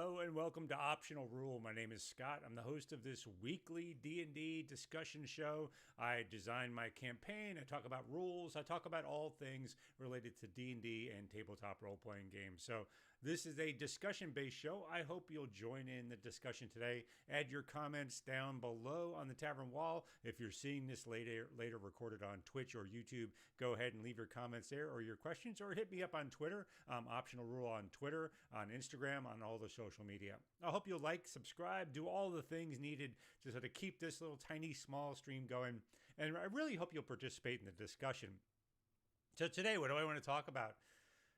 Hello and welcome to Optional Rule. My name is Scott. I'm the host of this weekly D&D discussion show. I design my campaign, I talk about rules, I talk about all things related to D&D and tabletop role-playing games. So this is a discussion-based show. I hope you'll join in the discussion today. Add your comments down below on the tavern wall. If you're seeing this later recorded on Twitch or YouTube, go ahead and leave your comments there or your questions, or hit me up on Twitter. Optional Rule on Twitter, on Instagram, on all the social media. I hope you'll like, subscribe, do all the things needed to sort of keep this little tiny small stream going. And I really hope you'll participate in the discussion. So today, what do I want to talk about?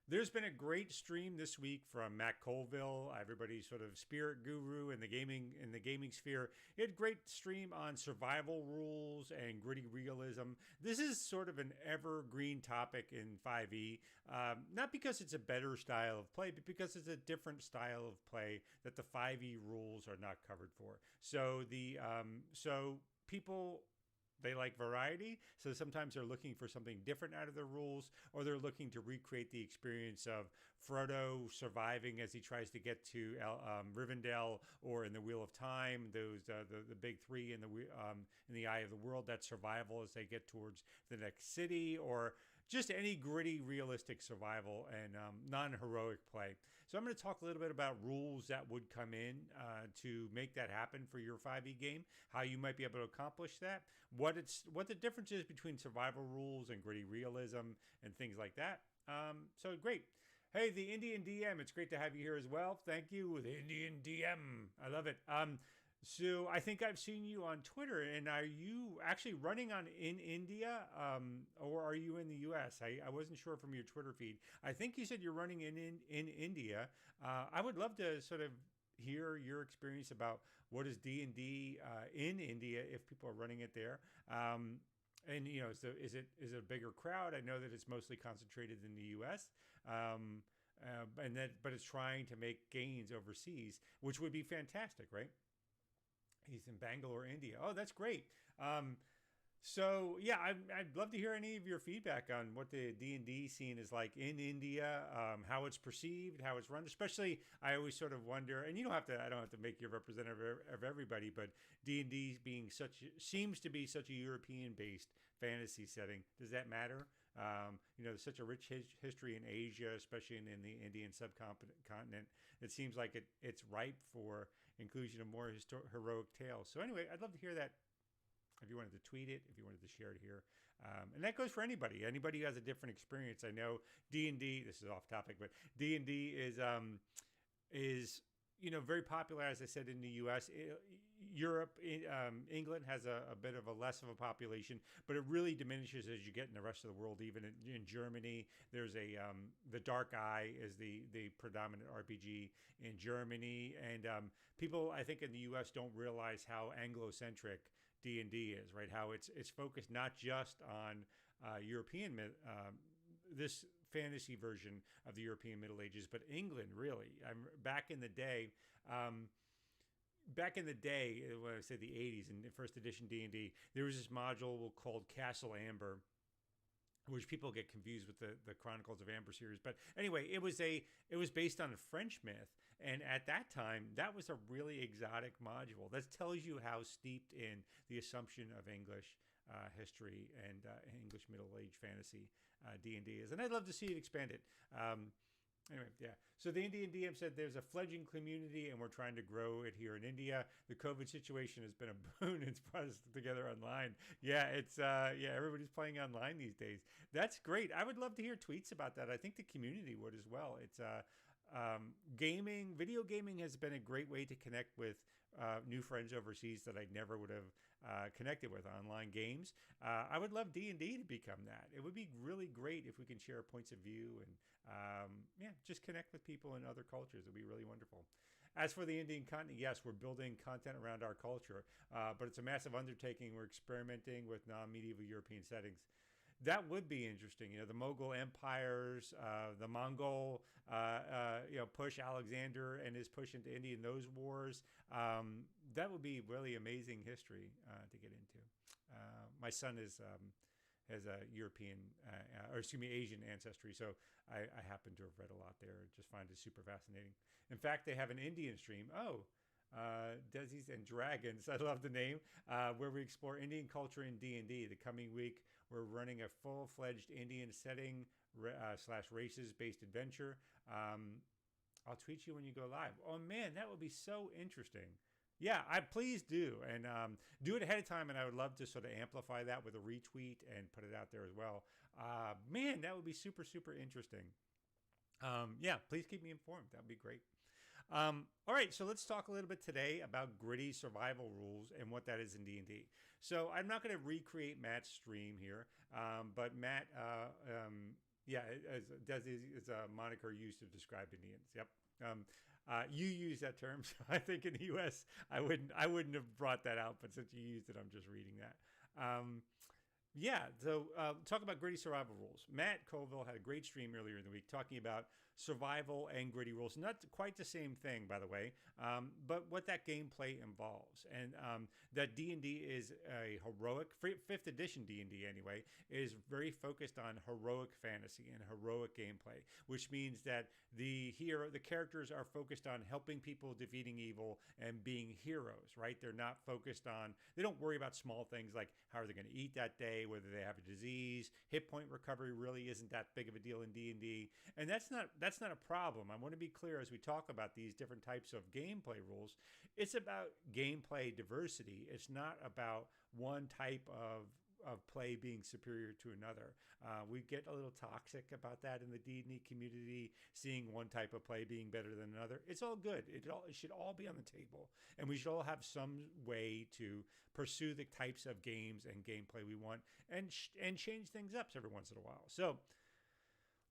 There's been a great stream this week from Matt Colville, everybody's sort of spirit guru in the gaming sphere. He had a great stream on survival rules and gritty realism. This is sort of an evergreen topic in 5e, not because it's a better style of play, but because it's a different style of play that the 5e rules are not covered for. So people, they like variety, so sometimes they're looking for something different out of the rules, or they're looking to recreate the experience of Frodo surviving as he tries to get to Rivendell, or in the Wheel of Time, those the big three in the Eye of the World, that survival as they get towards the next city, or just any gritty, realistic survival and non-heroic play. So I'm going to talk a little bit about rules that would come in to make that happen for your 5e game, how you might be able to accomplish that, what the difference is between survival rules and gritty realism and things like that. So great. Hey, the Indian DM, it's great to have you here as well. Thank you, the Indian DM. I love it. So I think I've seen you on Twitter, and are you actually running in India, or are you in the U.S.? I wasn't sure from your Twitter feed. I think you said you're running in India. I would love to sort of hear your experience about what is D&D in India if people are running it there. And is it a bigger crowd? I know that it's mostly concentrated in the U.S. But it's trying to make gains overseas, which would be fantastic, right? He's in Bangalore, India. Oh, that's great. So yeah, I'd love to hear any of your feedback on what the D&D scene is like in India, how it's perceived, how it's run. Especially, I always sort of wonder, and I don't have to make you representative of everybody, but D&D being seems to be such a European-based fantasy setting. Does that matter? There's such a rich history in Asia, especially in the Indian subcontinent. It seems like it's ripe for inclusion of more heroic tales. So anyway, I'd love to hear that. If you wanted to tweet it, if you wanted to share it here. And that goes for anybody who has a different experience. I know D&D, this is off topic, but D&D is very popular, as I said, in the U.S. Europe, England has a bit of a less of a population, but it really diminishes as you get in the rest of the world. Even in Germany, there's the Dark Eye is the predominant RPG in Germany, and people, I think, in the U.S. don't realize how Anglo-centric D&D is, right? How it's focused not just on this fantasy version of the European Middle Ages, but England, really. Back in the day, when I say the 80s, in the first edition D&D, there was this module called Castle Amber, which people get confused with the Chronicles of Amber series. But anyway, it was based on a French myth. And at that time, that was a really exotic module. That tells you how steeped in the assumption of English history and English Middle Age fantasy D&D is. And I'd love to see it expanded. Anyway, yeah. So the Indian DM said there's a fledgling community and we're trying to grow it here in India. The COVID situation has been a boon. It's brought us together online. Yeah, everybody's playing online these days. That's great. I would love to hear tweets about that. I think the community would as well. It's video gaming has been a great way to connect with new friends overseas that I never would have connected with. Online games. I would love D&D to become that. It would be really great if we can share points of view and just connect with people in other cultures. It would be really wonderful. As for the Indian continent, yes, we're building content around our culture, but it's a massive undertaking. We're experimenting with non-medieval European settings. That would be interesting. The Mughal empires, the Mongol, push, Alexander and his push into India and those wars. That would be really amazing history to get into. My son is has a European, or excuse me, Asian ancestry. So I happen to have read a lot there. Just find it super fascinating. In fact, they have an Indian stream. Oh, Desi's and Dragons. I love the name. Where we explore Indian culture in D&D. The coming week, we're running a full-fledged Indian setting slash races-based adventure. I'll tweet you when you go live. Oh man, that would be so interesting. Yeah, I please do, and do it ahead of time. And I would love to sort of amplify that with a retweet and put it out there as well. Man, that would be super interesting. Yeah, please keep me informed. That would be great. All right, so let's talk a little bit today about gritty survival rules and what that is in D&D. So I'm not going to recreate Matt's stream here, but Matt, yeah, is a moniker used to describe Indians. Yep. You use that term, so I think in the U.S. I wouldn't have brought that out, but since you used it, I'm just reading that. Yeah, so talk about gritty survival rules. Matt Colville had a great stream earlier in the week talking about survival and gritty rules. Not quite the same thing, by the way, but what that gameplay involves. And that D&D is a heroic, 5th edition D&D anyway, is very focused on heroic fantasy and heroic gameplay, which means that the characters are focused on helping people, defeating evil, and being heroes, right? They're not focused on, they don't worry about small things like how are they going to eat that day, whether they have a disease. Hit point recovery really isn't that big of a deal in D&D, and that's not a problem. I want to be clear as we talk about these different types of gameplay rules. It's about gameplay diversity. It's not about one type of play being superior to another. We get a little toxic about that in the D&D community, seeing one type of play being better than another. It's all good. It should all be on the table, and we should all have some way to pursue the types of games and gameplay we want, and change things up every once in a while. So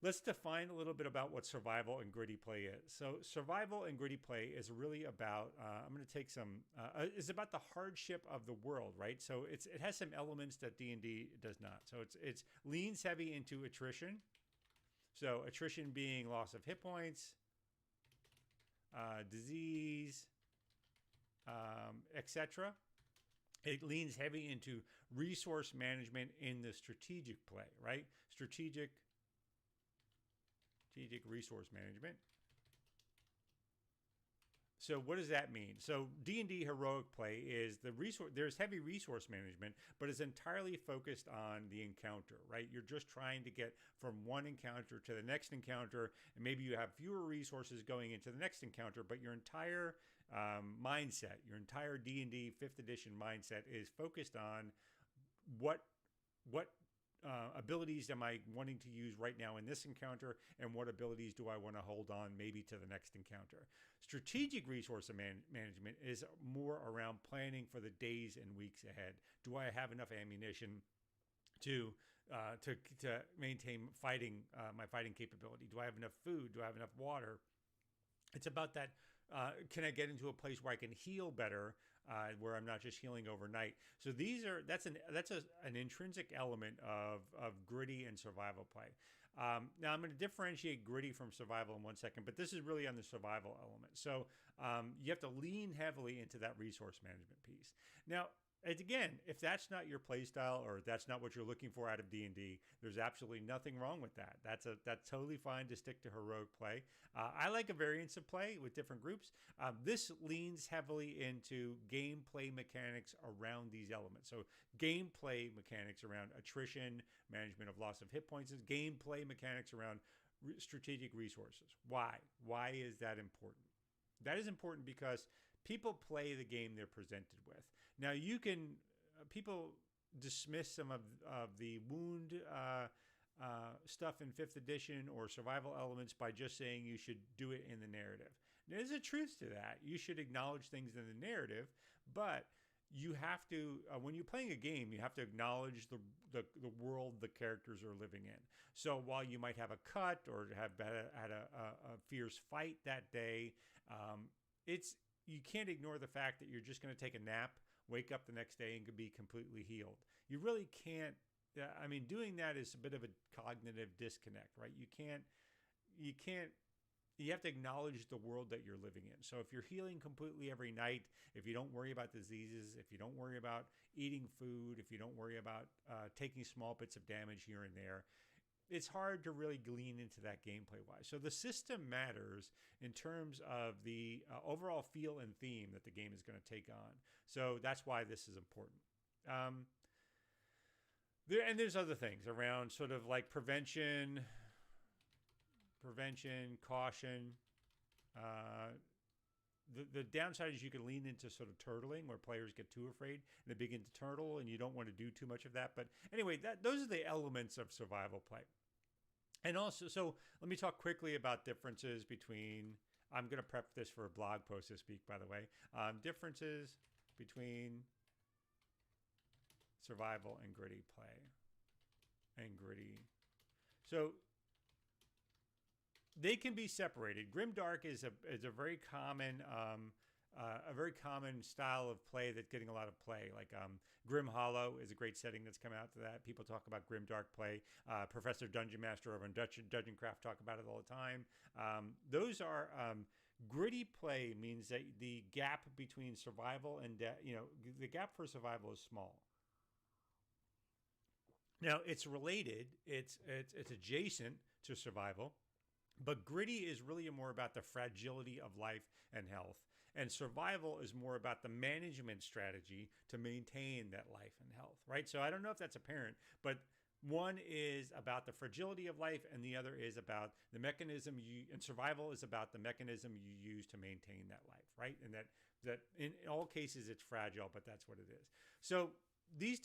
let's define a little bit about what survival and gritty play is. So survival and gritty play is really about, I'm going to take some, is about the hardship of the world, right? So it has some elements that D&D does not. So it's leans heavy into attrition. So attrition being loss of hit points, disease, etc. It leans heavy into resource management in the strategic play, right? Strategic resource management. So what does that mean? So D&D heroic play is there's heavy resource management, but it's entirely focused on the encounter, right? You're just trying to get from one encounter to the next encounter, and maybe you have fewer resources going into the next encounter, but your entire mindset, your entire D&D 5th edition mindset is focused on what abilities am I wanting to use right now in this encounter, and what abilities do I want to hold on maybe to the next encounter. Strategic resource management is more around planning for the days and weeks ahead. Do I have enough ammunition to maintain my fighting capability? Do I have enough food? Do I have enough water? It's about that. Can I get into a place where I can heal better, where I'm not just healing overnight? So that's an intrinsic element of gritty and survival play. Now I'm going to differentiate gritty from survival in 1 second, but this is really on the survival element. So you have to lean heavily into that resource management piece. Now, and again, if that's not your play style, or that's not what you're looking for out of D&D, there's absolutely nothing wrong with that. That's totally fine to stick to heroic play. I like a variance of play with different groups. This leans heavily into gameplay mechanics around these elements. So gameplay mechanics around attrition, management of loss of hit points, gameplay mechanics around strategic resources. Why? Why is that important? That is important because people play the game they're presented with. Now, people dismiss some of the wound stuff in 5th edition or survival elements by just saying you should do it in the narrative. There's a truth to that. You should acknowledge things in the narrative, but you have to, when you're playing a game, you have to acknowledge the world the characters are living in. So while you might have a cut or have had a fierce fight that day, you can't ignore the fact that you're just going to take a nap, wake up the next day, and could be completely healed. You really can't. I mean, doing that is a bit of a cognitive disconnect, right? You can't you have to acknowledge the world that you're living in. So if you're healing completely every night, if you don't worry about diseases, if you don't worry about eating food, if you don't worry about taking small bits of damage here and there, it's hard to really lean into that gameplay wise. So the system matters in terms of the overall feel and theme that the game is going to take on. So that's why this is important. There's other things around sort of like prevention, caution. The downside is you can lean into sort of turtling where players get too afraid and they begin to turtle, and you don't want to do too much of that. But anyway, those are the elements of survival play. And also, so let me talk quickly about differences between, I'm going to prep this for a blog post this week, by the way, differences between survival and gritty play and gritty. So they can be separated. Grimdark is a very common style of play that's getting a lot of play. Like Grim Hollow is a great setting that's come out to that. People talk about Grimdark play. Professor Dungeon Master over in Dungeon Craft talk about it all the time. Those are gritty play means that the gap between survival and the gap for survival is small. Now it's related. It's adjacent to survival. But gritty is really more about the fragility of life and health. And survival is more about the management strategy to maintain that life and health, right? So I don't know if that's apparent, but one is about the fragility of life and the other is about the mechanism and survival is about the mechanism you use to maintain that life, right? And that in all cases it's fragile, but that's what it is. So these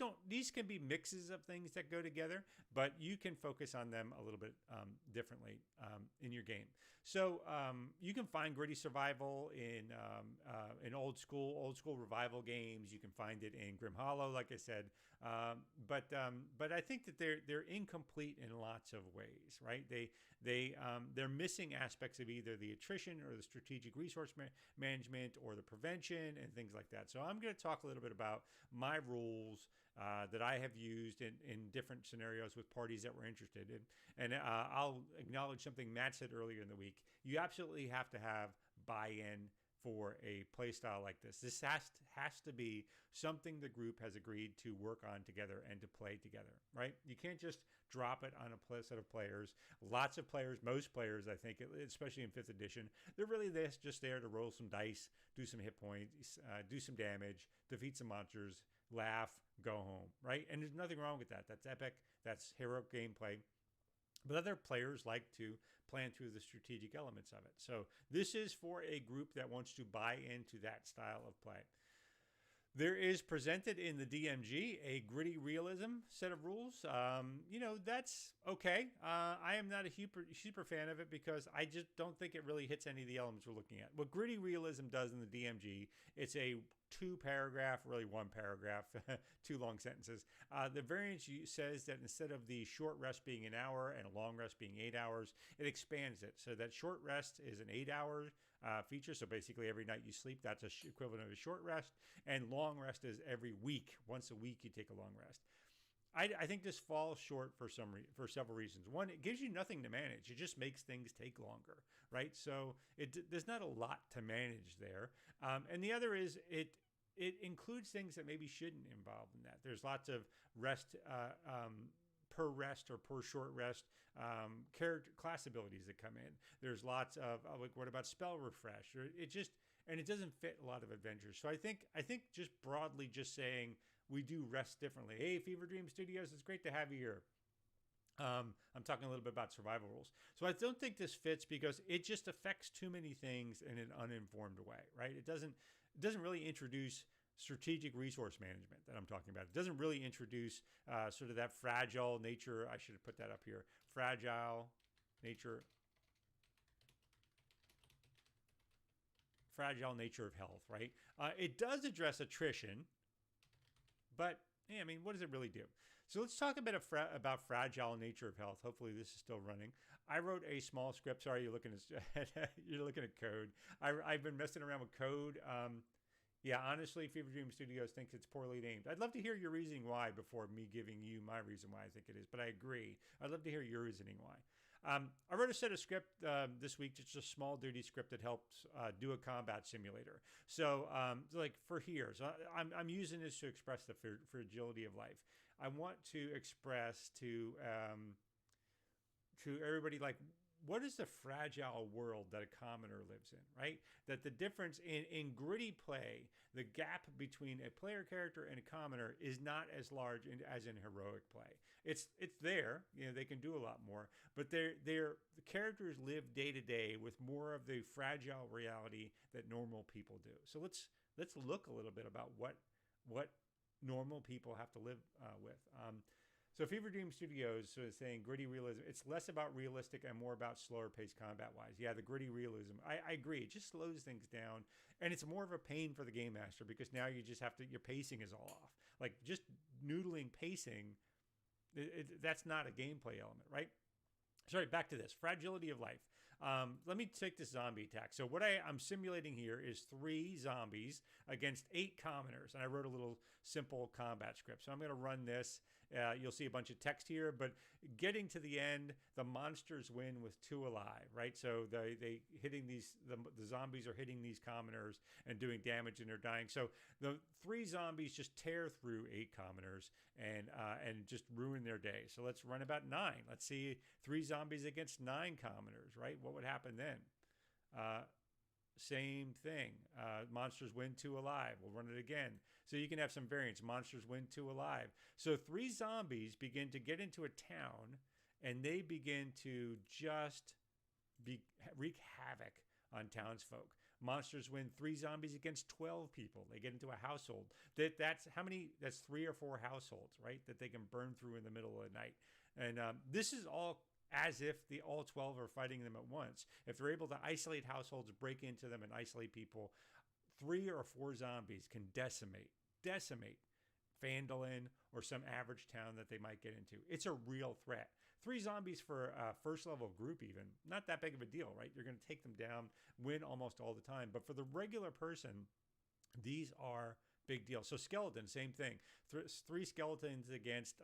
can be mixes of things that go together, but you can focus on them a little bit differently in your game. So you can find gritty survival in old school revival games. You can find it in Grim Hollow, like I said. But I think that they're incomplete in lots of ways, right? They're missing aspects of either the attrition or the strategic resource management or the prevention and things like that. So I'm going to talk a little bit about my rules that I have used in different scenarios with parties that were interested in. And I'll acknowledge something Matt said earlier in the week. You absolutely have to have buy-in for a play style like this. This has to be something the group has agreed to work on together and to play together, right? You can't just drop it on a set of players. Lots of players, most players, I think, especially in 5th edition, they're really just there to roll some dice, do some hit points, do some damage, defeat some monsters, laugh, go home, right? And there's nothing wrong with that. That's epic. That's heroic gameplay. But other players like to plan through the strategic elements of it. So this is for a group that wants to buy into that style of play. There is presented in the DMG a gritty realism set of rules. That's okay. I am not a super fan of it because I just don't think it really hits any of the elements we're looking at. What gritty realism does in the DMG, it's a 2-paragraph, really 1 paragraph, 2 long sentences. The variant says that instead of the short rest being an hour and a long rest being 8 hours, it expands it so that short rest is an 8-hour feature. So basically every night you sleep, that's equivalent of a short rest. And long rest is every week. Once a week you take a long rest. I think this falls short for several reasons. One, it gives you nothing to manage. It just makes things take longer, right? So there's not a lot to manage there. And the other is it includes things that maybe shouldn't involve in that. There's lots of rest per rest or per short rest character class abilities that come in. There's lots of like, what about spell refresh? Or and it doesn't fit a lot of adventures. So I think just broadly just saying we do rest differently. Hey, Fever Dream Studios, it's great to have you here. I'm talking a little bit about survival rules. So I don't think this fits because it just affects too many things in an uninformed way, right? It doesn't really introduce strategic resource management that I'm talking about. It doesn't really introduce sort of that fragile nature. I should have put that up here. Fragile nature of health, right? It does address attrition, but yeah, I mean, what does it really do? So let's talk a bit about fragile nature of health. Hopefully this is still running. I wrote a small script. Sorry, you're looking at code. I've been messing around with code. Yeah, honestly, Fever Dream Studios thinks it's poorly named. I'd love to hear your reasoning why before me giving you my reason why I think it is, but I agree. I'd love to hear your reasoning why. I wrote a set of script this week, just a small duty script that helps do a combat simulator. So, like for here, so I'm using this to express the fragility of life. I want to express to everybody, like, what is the fragile world that a commoner lives in, right? That the difference in gritty play, the gap between a player character and a commoner is not as large as in heroic play. It's there, they can do a lot more, but the characters live day to day with more of the fragile reality that normal people do. So let's look a little bit about what normal people have to live with. So Fever Dream Studios is saying gritty realism. It's less about realistic and more about slower paced combat wise. Yeah, the gritty realism. I agree. It just slows things down, and it's more of a pain for the game master because now you just have to. Your pacing is all off. Like just noodling pacing. That's not a gameplay element, right? Sorry, back to this fragility of life. Let me take this zombie attack. So what I'm simulating here is 3 zombies against 8 commoners, and I wrote a little simple combat script. So I'm going to run this. You'll see a bunch of text here, but getting to the end, the monsters win with 2 alive, right? So they hitting the zombies are hitting these commoners and doing damage, and they're dying. So the 3 zombies just tear through 8 commoners and just ruin their day. So let's run about 9. Let's see 3 zombies against 9 commoners, right? What would happen then? Same thing. Monsters win 2 alive. We'll run it again. So you can have some variants. Monsters win 2 alive. So 3 zombies begin to get into a town, and they begin to just wreak havoc on townsfolk. Monsters win 3 zombies against 12 people. They get into a household. That's how many? That's 3 or 4 households, right? That they can burn through in the middle of the night. And this is all as if all 12 are fighting them at once. If they're able to isolate households, break into them, and isolate people, 3 or 4 zombies can decimate Phandalin or some average town that they might get into. It's a real threat. 3 zombies for a first level group, even not that big of a deal, right? You're going to take them down, win almost all the time. But for the regular person, these are big deal. So skeleton, same thing. 3 skeletons against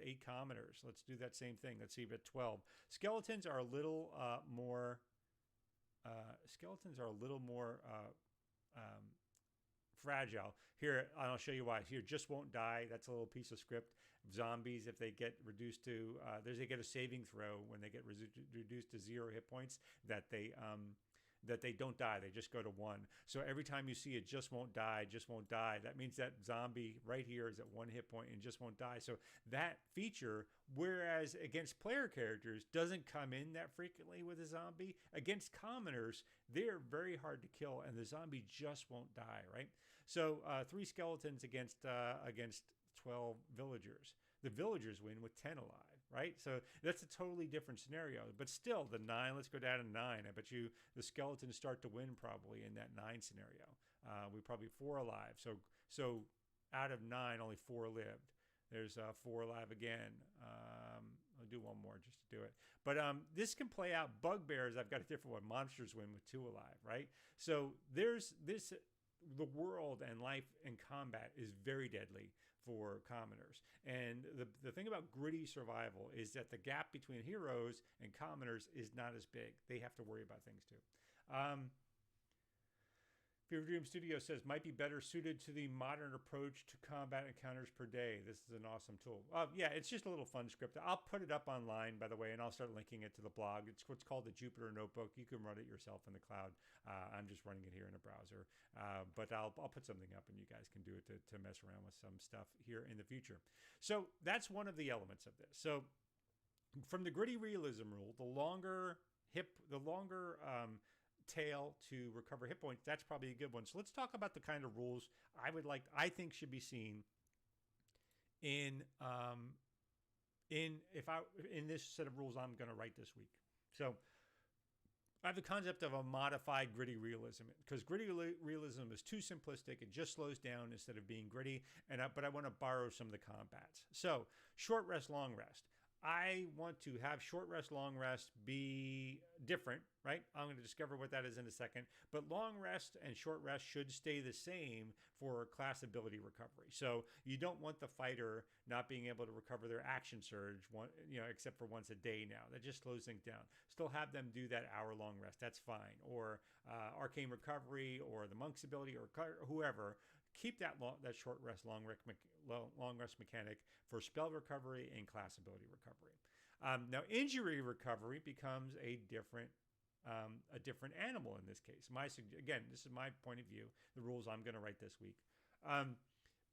8 commoners. Let's do that same thing. Let's see if at 12. Skeletons are a little more. Fragile. Here, I'll show you why. Here, just won't die. That's a little piece of script. Zombies, if they get reduced to, they get a saving throw when they get reduced to 0 hit points, that they don't die. They just go to 1. So every time you see it just won't die, that means that zombie right here is at 1 hit point and just won't die. So that feature, whereas against player characters, doesn't come in that frequently with a zombie. Against commoners, they're very hard to kill, and the zombie just won't die, right? So 3 skeletons against 12 villagers. The villagers win with 10 alive, right? So that's a totally different scenario. But still, the 9, let's go down to 9. I bet you the skeletons start to win probably in that 9 scenario. We probably 4 alive. So out of 9, only 4 lived. There's 4 alive again. I'll do one more just to do it. But this can play out. Bugbears, I've got a different one. Monsters win with 2 alive, right? So there's this. The world and life and combat is very deadly for commoners. And the thing about gritty survival is that the gap between heroes and commoners is not as big. They have to worry about things too. Fever Dream Studio says might be better suited to the modern approach to combat encounters per day. This is an awesome tool. Yeah, it's just a little fun script. I'll put it up online, by the way, and I'll start linking it to the blog. It's what's called the Jupyter Notebook. You can run it yourself in the cloud. I'm just running it here in a browser, but I'll put something up, and you guys can do it to mess around with some stuff here in the future. So that's one of the elements of this. So from the gritty realism rule, the longer tail to recover hit points, that's probably a good one. So let's talk about the kind of rules I think should be seen in this set of rules I'm going to write this week. So I have the concept of a modified gritty realism, because gritty realism is too simplistic. It just slows down instead of being gritty. But I want to borrow some of the combats. So short rest, long rest. I want to have short rest, long rest be different, right? I'm going to discover what that is in a second. But long rest and short rest should stay the same for class ability recovery. So you don't want the fighter not being able to recover their action surge, except for once a day now. That just slows things down. Still have them do that hour-long rest. That's fine. Or arcane recovery, or the monk's ability, or whoever. Keep that short rest, long rest mechanic for spell recovery and class ability recovery. Now, injury recovery becomes a different animal in this case. Again, this is my point of view. The rules I'm going to write this week.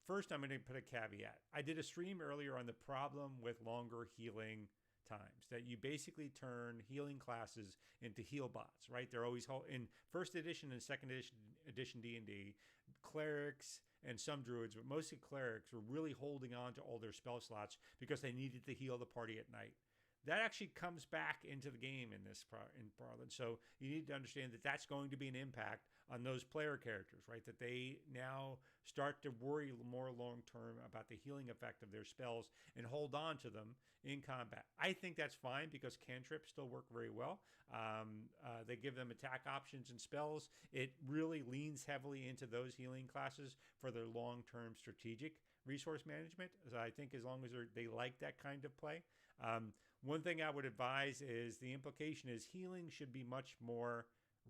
First, I'm going to put a caveat. I did a stream earlier on the problem with longer healing times, that you basically turn healing classes into heal bots, right? They're always in first edition and second edition D&D, clerics and some druids, but mostly clerics, were really holding on to all their spell slots because they needed to heal the party at night. That actually comes back into the game in Parliament. So you need to understand that that's going to be an impact on those player characters, right? That they now start to worry more long-term about the healing effect of their spells and hold on to them in combat. I think that's fine because cantrips still work very well. They give them attack options and spells. It really leans heavily into those healing classes for their long-term strategic resource management. So I think as long as they like that kind of play. One thing I would advise is the implication is healing should be much more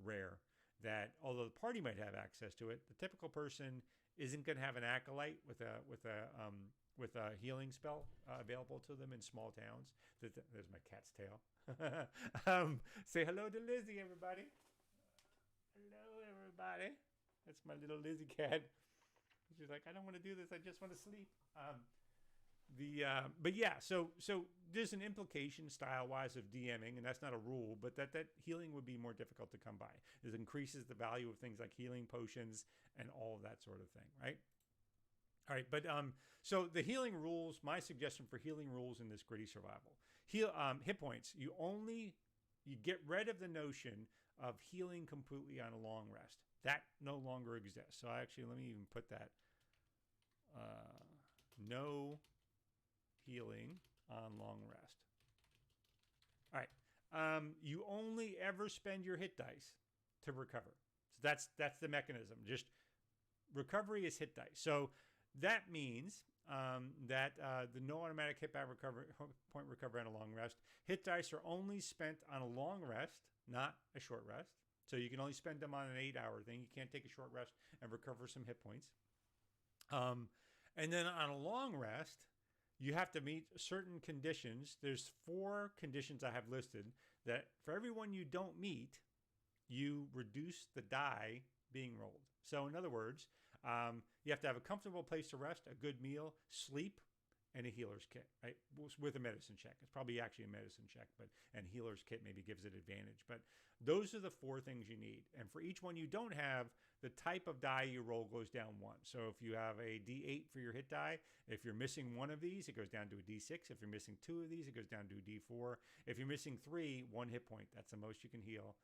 rare. That although the party might have access to it, the typical person isn't going to have an acolyte with a healing spell available to them in small towns. There's my cat's tail. Say hello to Lizzie, everybody. Hello, everybody. That's my little Lizzie cat. She's like, I don't want to do this. I just want to sleep. But yeah, so there's an implication style-wise of DMing, and that's not a rule, but that healing would be more difficult to come by. It increases the value of things like healing potions and all of that sort of thing, right? All right, but so the healing rules, my suggestion for healing rules in this gritty survival. Hit points. You get rid of the notion of healing completely on a long rest. That no longer exists. So let me even put that. No healing on long rest. All right. You only ever spend your hit dice to recover. So that's the mechanism. Just recovery is hit dice. So that means that the no automatic hit point recovery on a long rest. Hit dice are only spent on a long rest, not a short rest. So you can only spend them on an 8-hour thing. You can't take a short rest and recover some hit points. And then on a long rest, you have to meet certain conditions. There's 4 conditions I have listed that for every one you don't meet, you reduce the die being rolled. So in other words, you have to have a comfortable place to rest, a good meal, sleep, and a healer's kit, right? With a medicine check. It's probably actually a medicine check, and healer's kit maybe gives it advantage. But those are the 4 things you need. And for each one you don't have, the type of die you roll goes down 1. So if you have a D8 for your hit die, if you're missing 1 of these, it goes down to a D6. If you're missing 2 of these, it goes down to a D4. If you're missing 3, 1 hit point. That's the most you can heal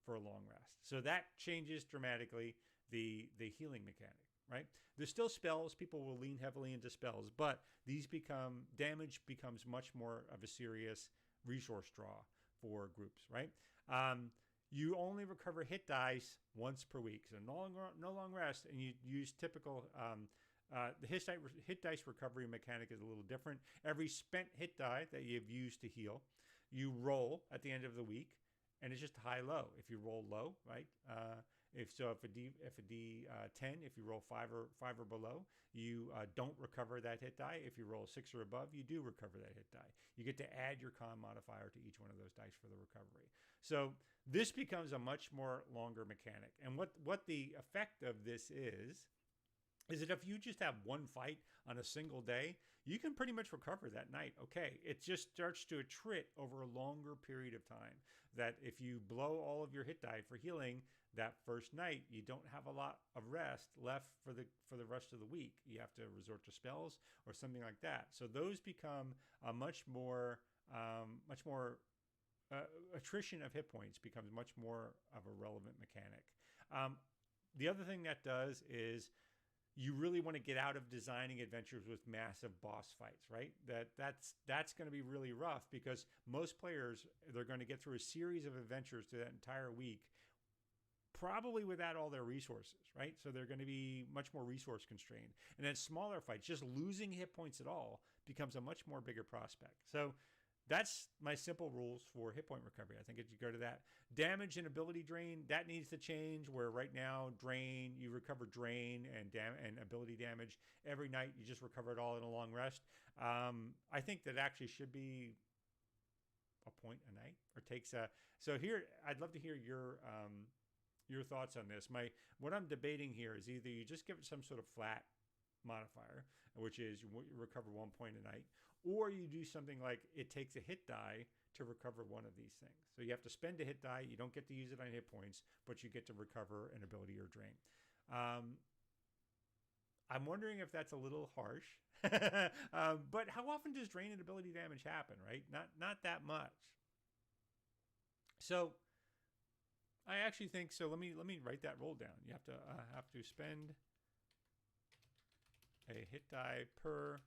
for a long rest. So that changes dramatically the healing mechanic, right? There's still spells. People will lean heavily into spells, but damage becomes much more of a serious resource draw for groups, right? You only recover hit dice once per week. So no long rest, and you use typical the hit dice recovery mechanic is a little different. Every spent hit die that you've used to heal, you roll at the end of the week, and it's just high-low. If you roll low, right? If a D10, if you roll 5 or below, you don't recover that hit die. If you roll 6 or above, you do recover that hit die. You get to add your con modifier to each one of those dice for the recovery. So this becomes a much more longer mechanic. And what the effect of this is that if you just have one fight on a single day, you can pretty much recover that night. Okay, it just starts to attrit over a longer period of time. That if you blow all of your hit die for healing that first night, you don't have a lot of rest left for the rest of the week. You have to resort to spells or something like that. So those become a much more attrition of hit points becomes much more of a relevant mechanic. The other thing that does is you really want to get out of designing adventures with massive boss fights, right? That's going to be really rough because most players, they're going to get through a series of adventures through that entire week, probably without all their resources, right? So they're going to be much more resource constrained. And then smaller fights, just losing hit points at all becomes a much more bigger prospect. So that's my simple rules for hit point recovery. I think if you go to that, damage and ability drain, that needs to change. Where right now, drain, you recover drain and ability damage every night. You just recover it all in a long rest. I think that actually should be a point a night, or takes a. So here, I'd love to hear your thoughts on this. What I'm debating here is either you just give it some sort of flat modifier, which is you recover 1 point a night, or you do something like it takes a hit die to recover one of these things. So you have to spend a hit die. You don't get to use it on hit points, but you get to recover an ability or drain. I'm wondering if that's a little harsh, but how often does drain and ability damage happen, right? Not that much. So I actually think so. Let me write that roll down. You have to spend a hit die per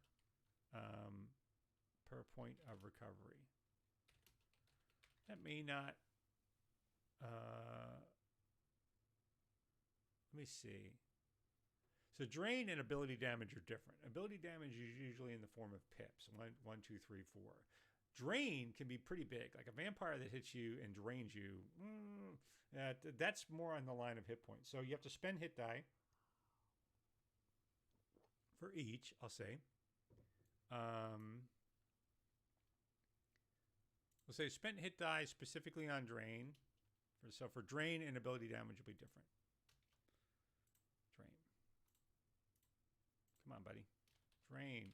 point of recovery. That may not. Let me see. So drain and ability damage are different. Ability damage is usually in the form of pips. 1, 2, 3, 4. Drain can be pretty big. Like a vampire that hits you and drains you. That's more on the line of hit points. So you have to spend hit die for each, I'll say. We'll say spent hit die specifically on drain. So for drain and ability damage will be different. Drain. Come on, buddy. Drain.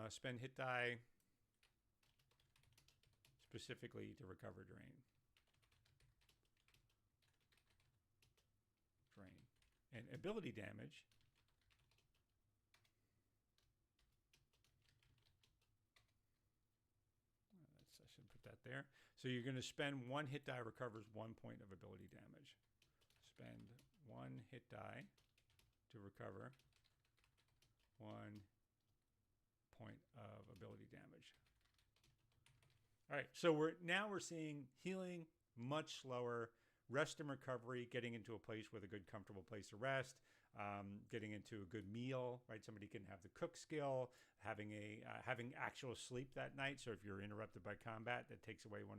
Spend hit die specifically to recover drain. Drain. And ability damage. I should put that there. So you're going to spend 1 hit die recovers 1 point of ability damage. Spend 1 hit die to recover 1 point of ability damage. All right, so we're seeing healing much slower, rest and recovery, getting into a place with a good, comfortable place to rest, getting into a good meal, right? Somebody can have the cook skill, having actual sleep that night. So if you're interrupted by combat, that takes away one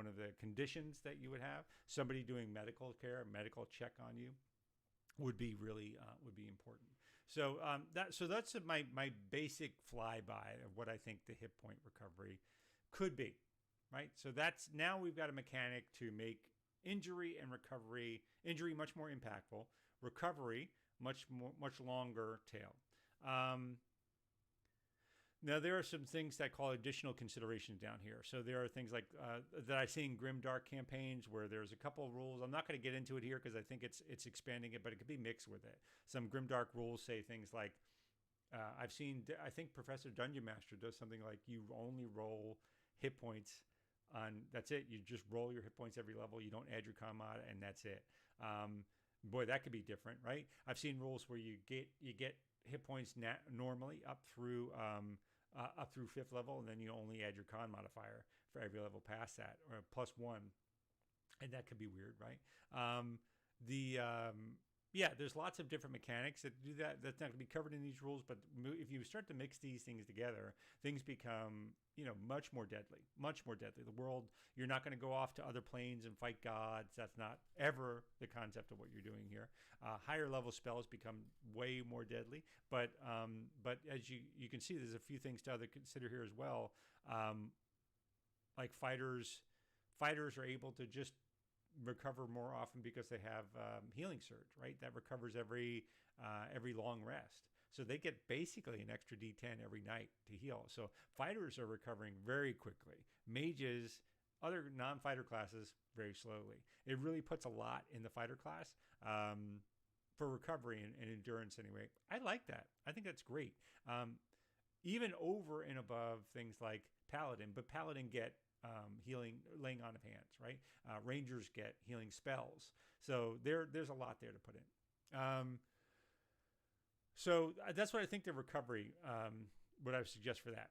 of the conditions that you would have. Somebody doing medical care, a medical check on you, would be really would be important. So that's my basic flyby of what I think the hit point recovery could be, right? So that's, now we've got a mechanic to make injury and recovery, injury much more impactful, recovery much longer tail. Now there are some things that call additional considerations down here. So there are things like that I see in Grimdark campaigns where there's a couple of rules. I'm not going to get into it here because I think it's expanding it, but it could be mixed with it. Some Grimdark rules say things like, I think Professor Dungeon Master does something like you only roll hit points on, that's it. You just roll your hit points every level. You don't add your con mod, and that's it. Boy, that could be different, right? I've seen rules where you get hit points normally up through 5th level, and then you only add your con modifier for every level past that, or +1, and that could be weird, right? There's lots of different mechanics that do that. That's not going to be covered in these rules, but if you start to mix these things together, things become, much more deadly. The world, you're not going to go off to other planes and fight gods. That's not ever the concept of what you're doing here. Higher level spells become way more deadly, but as you can see, there's a few things to consider here as well. Like fighters are able to just recover more often because they have healing surge, right? That recovers every long rest. So they get basically an extra D10 every night to heal. So fighters are recovering very quickly. Mages, other non-fighter classes, very slowly. It really puts a lot in the fighter class for recovery and endurance anyway. I like that. I think that's great. Even over and above things like Paladin, but Paladin get healing, laying on of hands, right? Rangers get healing spells. So there's a lot there to put in. So that's what I think the recovery, what I would suggest for that.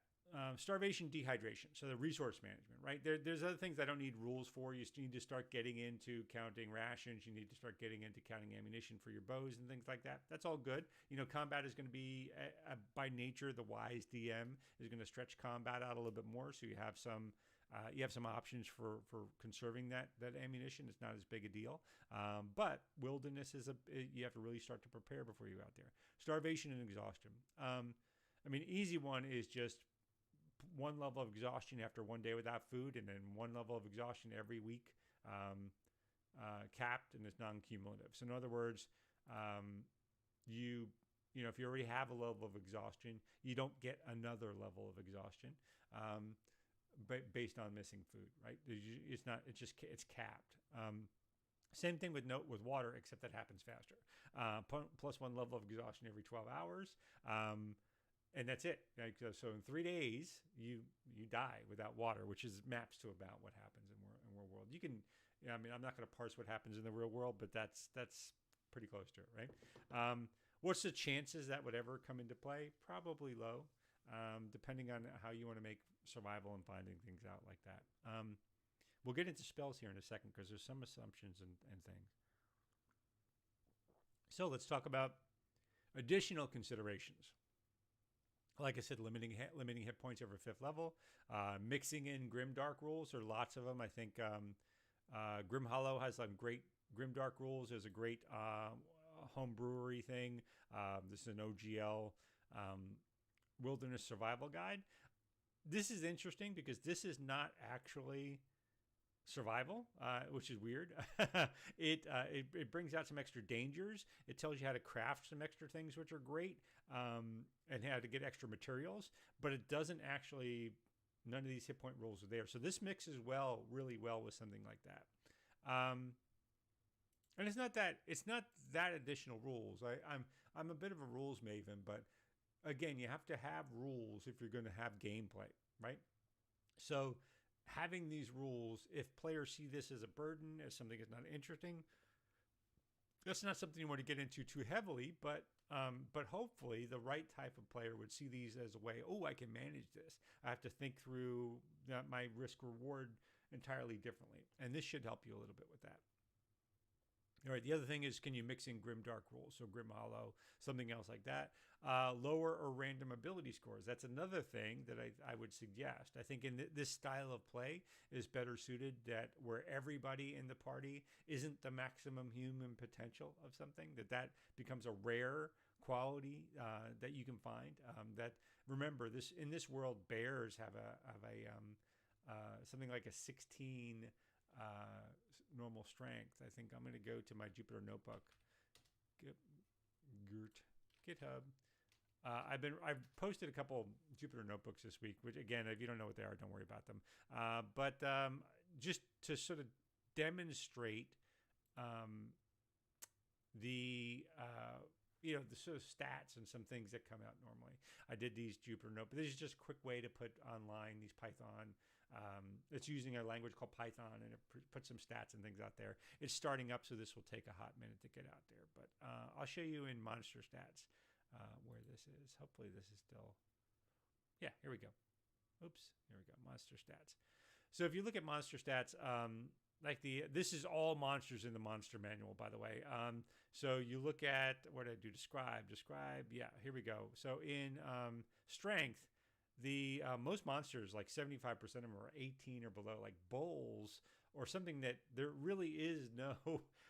Starvation, dehydration. So the resource management, right? There's other things I don't need rules for. You need to start getting into counting rations. You need to start getting into counting ammunition for your bows and things like that. That's all good. Combat is going to be, by nature, the wise DM is going to stretch combat out a little bit more. So you have some options for conserving that ammunition. It's not as big a deal. But wilderness you have to really start to prepare before you go out there. Starvation and exhaustion. Easy one is just one level of exhaustion after one day without food, and then one level of exhaustion every week, capped, and it's non-cumulative. So in other words, if you already have a level of exhaustion, you don't get another level of exhaustion, based on missing food, right? It's capped. Same thing with water, except that happens faster. Plus one level of exhaustion every 12 hours. And that's it. Like, so in 3 days, you die without water, which maps to about what happens in real world. You can, I'm not going to parse what happens in the real world, but that's pretty close to it, right? What's the chances that would ever come into play? Probably low, depending on how you want to make survival and finding things out like that. We'll get into spells here in a second because there's some assumptions and things. So let's talk about additional considerations. Like I said, limiting hit points over 5th level, mixing in grimdark rules. There are lots of them. I think Grim Hollow has some great grimdark rules. There's a great home brewery thing. This is an OGL wilderness survival guide. This is interesting because this is not actually survival, which is weird. It brings out some extra dangers. It tells you how to craft some extra things, which are great, and how to get extra materials. But it doesn't actually. None of these hit point rules are there. So this mixes really well with something like that. And it's not that additional rules. I'm a bit of a rules maven, but again, you have to have rules if you're going to have gameplay, right? So having these rules, if players see this as a burden, as something that's not interesting, that's not something you want to get into too heavily, but hopefully the right type of player would see these as a way, I can manage this. I have to think through my risk reward entirely differently. And this should help you a little bit with that. All right, the other thing is, can you mix in grimdark rules? So Grim Hollow, something else like that. Lower or random ability scores. That's another thing that I would suggest. I think in this style of play is better suited where everybody in the party isn't the maximum human potential of something, that becomes a rare quality that you can find. Remember, in this world, bears have something like a 16 normal strength. I think I'm going to go to my Jupyter notebook, GitHub. I've posted a couple Jupyter notebooks this week, which again, if you don't know what they are, don't worry about them. But just to sort of demonstrate the sort of stats and some things that come out normally. I did these Jupyter notebooks. This is just a quick way to put online these Python. It's using a language called Python, and it puts some stats and things out there. It's starting up, so this will take a hot minute to get out there. But I'll show you in Monster Stats where this is. Hopefully this is still... Yeah, here we go. Oops, here we go, Monster Stats. So if you look at Monster Stats, this is all monsters in the monster manual, by the way. So you look at, what did I do? Describe, yeah, here we go. So in strength, the most monsters, like 75% of them, are 18 or below, like bulls, or something that there really is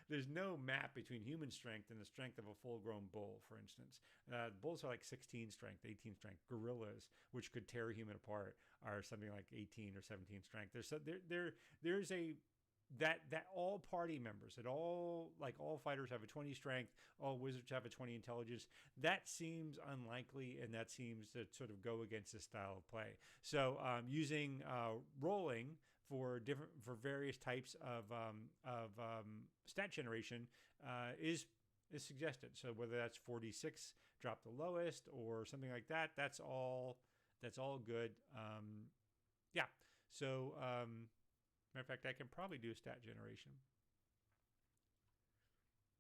there's no map between human strength and the strength of a full-grown bull, for instance. Bulls are like 16 strength, 18 strength. Gorillas, which could tear a human apart, are something like 18 or 17 strength. There's that all party members, that all fighters have a 20 strength, all wizards have a 20 intelligence. That seems unlikely, and that seems to sort of go against this style of play. So using rolling for various types of stat generation is suggested. So whether that's 46, drop the lowest, or something like that, that's all good. Yeah. So matter of fact, I can probably do a stat generation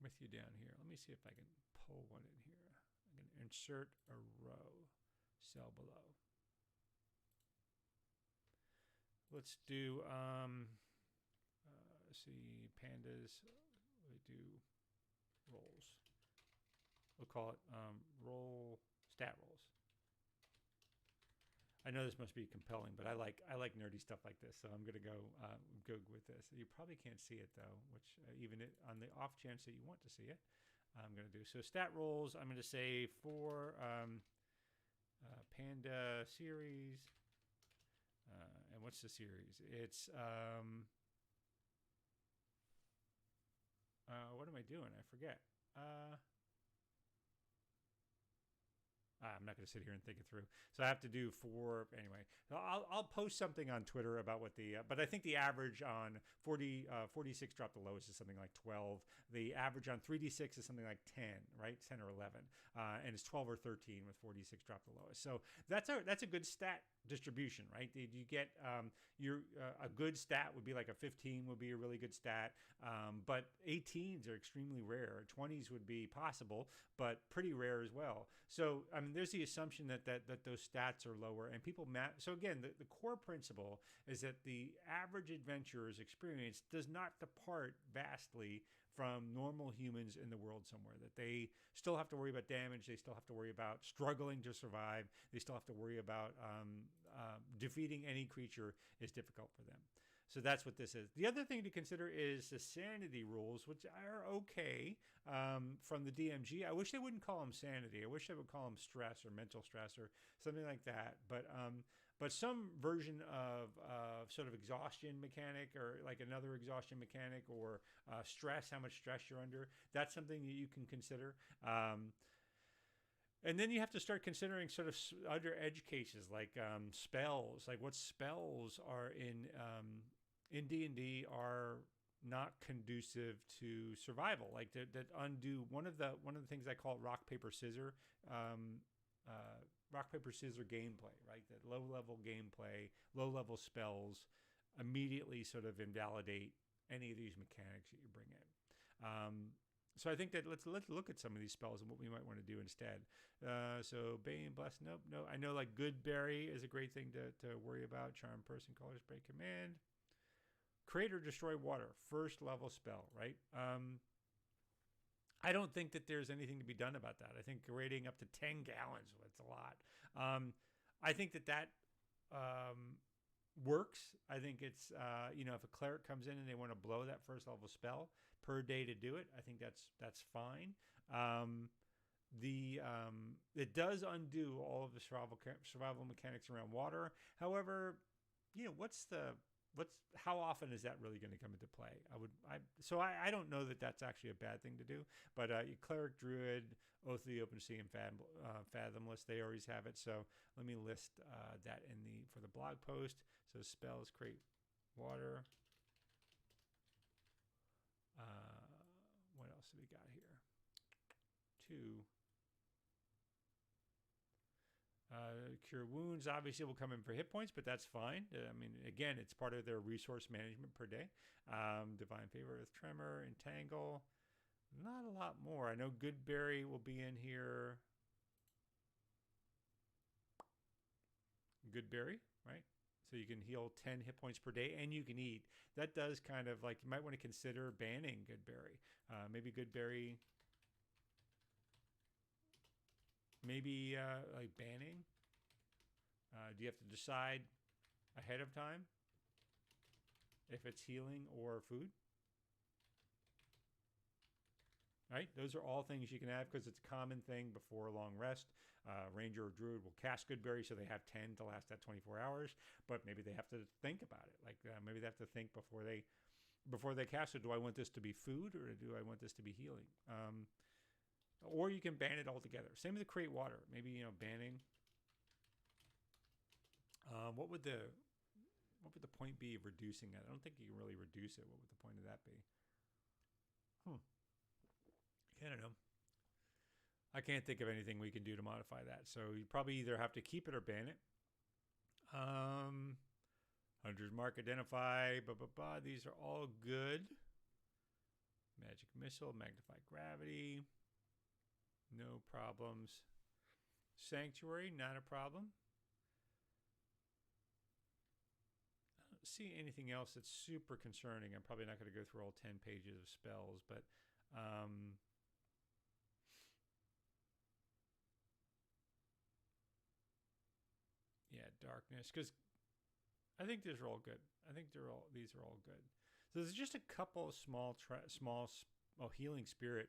with you down here. Let me see if I can pull one in here. I'm going to insert a row, cell below. Let's do, let's see, pandas, we do roles. We'll call it roll, stat rolls. I know this must be compelling, but I like nerdy stuff like this, so I'm gonna go with this. You probably can't see it though, which even on the off chance that you want to see it, I'm gonna do. So stat rolls, I'm gonna say for panda series, and what's the series? It's what am I doing? I forget. I'm not going to sit here and think it through. So I have to do 4 anyway. I'll post something on Twitter about what the but I think the average on 46 drop the lowest is something like 12. The average on 3d6 is something like 10, right? 10 or 11, and it's 12 or 13 with 46 drop the lowest. So that's a good stat distribution, right? You get a good stat would be like a 15 would be a really good stat, but 18s are extremely rare. 20s would be possible, but pretty rare as well. So I mean, there's the assumption that those stats are lower, and people so again, the core principle is that the average adventurer's experience does not depart vastly from normal humans in the world somewhere, that they still have to worry about damage, they still have to worry about struggling to survive, they still have to worry about defeating any creature is difficult for them. So that's what this is. The other thing to consider is the sanity rules, which are okay from the DMG. I wish they wouldn't call them sanity. I wish they would call them stress or mental stress or something like that. But some version of sort of exhaustion mechanic, or like another exhaustion mechanic, or stress, how much stress you're under, that's something that you can consider. And then you have to start considering sort of other edge cases, like spells, like what spells are in D&D are not conducive to survival, like that undo one of the things I call rock paper scissor gameplay, right? That low level gameplay, low level spells immediately sort of invalidate any of these mechanics that you bring in. So I think that let's look at some of these spells and what we might want to do instead. So Bane, Bless, nope. I know like Good Berry is a great thing to worry about. Charm Person, Colors, Break Command. Create or Destroy Water, first level spell, right? I don't think that there's anything to be done about that. I think creating up to 10 gallons, that's a lot. I think that works. I think it's, if a cleric comes in and they want to blow that first level spell per day to do it, I think that's fine. It does undo all of the survival mechanics around water. However, how often is that really going to come into play? I don't know that that's actually a bad thing to do. But cleric, druid, oath of the open sea, and fathomless, they always have it. So let me list that for the blog post. So spells, create water. What else do we got here? 2. Cure wounds obviously will come in for hit points, but that's fine. I mean, again, it's part of their resource management per day. Divine Favor with Tremor, Entangle. Not a lot more. I know Good Berry will be in here. Good Berry, right? So you can heal 10 hit points per day, and you can eat. That does kind of like, you might want to consider banning Good Berry. Maybe Good Berry. Maybe like banning. Do you have to decide ahead of time if it's healing or food? Right? Those are all things you can have because it's a common thing before a long rest. Ranger or Druid will cast Good Berry, so they have 10 to last that 24 hours. But maybe they have to think about it. Like maybe they have to think before they cast it. Do I want this to be food or do I want this to be healing? Or you can ban it altogether. Same with the Create Water. Maybe banning. What would the point be of reducing it? I don't think you can really reduce it. What would the point of that be? I don't know. I can't think of anything we can do to modify that. So you probably either have to keep it or ban it. Hunter's Mark, Identify, These are all good. Magic Missile, Magnify Gravity. No problems. Sanctuary, not a problem. I don't see anything else that's super concerning. I'm probably not going to go through all 10 pages of spells, but yeah, darkness. Because I think these are all good. I think these are all good. So there's just a couple of small healing spirit.